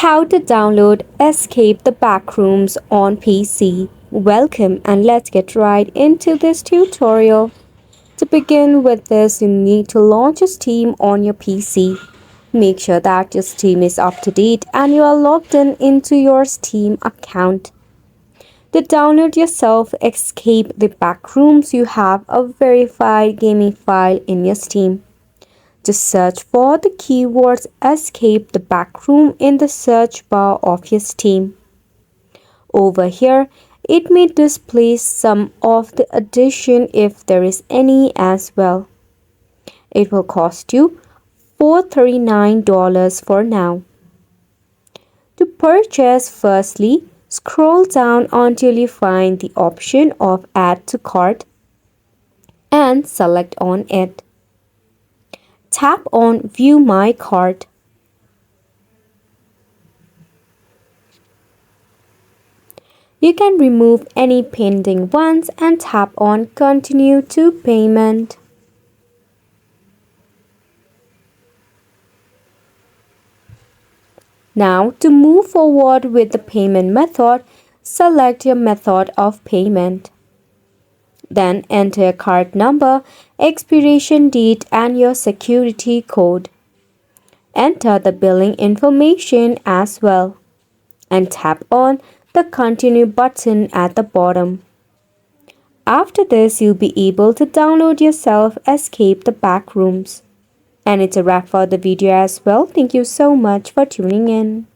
How to download Escape the Backrooms on PC. Welcome and let's get right into this tutorial. To begin with this, you need to launch a Steam on your PC. Make sure that your Steam is up to date and you are logged in into your Steam account. To download yourself Escape the Backrooms, you have a verified gaming file in your Steam. Just search for the keywords Escape the Backroom in the search bar of your Steam. Over here, it may display some of the edition if there is any as well. It will cost you $439 for now. To purchase, firstly, scroll down until you find the option of Add to Cart and select on it. Tap on View My Cart. You can remove any pending ones and tap on Continue to Payment. Now, to move forward with the payment method, select your method of payment. Then enter your card number, expiration date and your security code. Enter the billing information as well and tap on the Continue button at the bottom. After this, you'll be able to download yourself Escape the Backrooms. And it's a wrap for the video as well. Thank you so much for tuning in.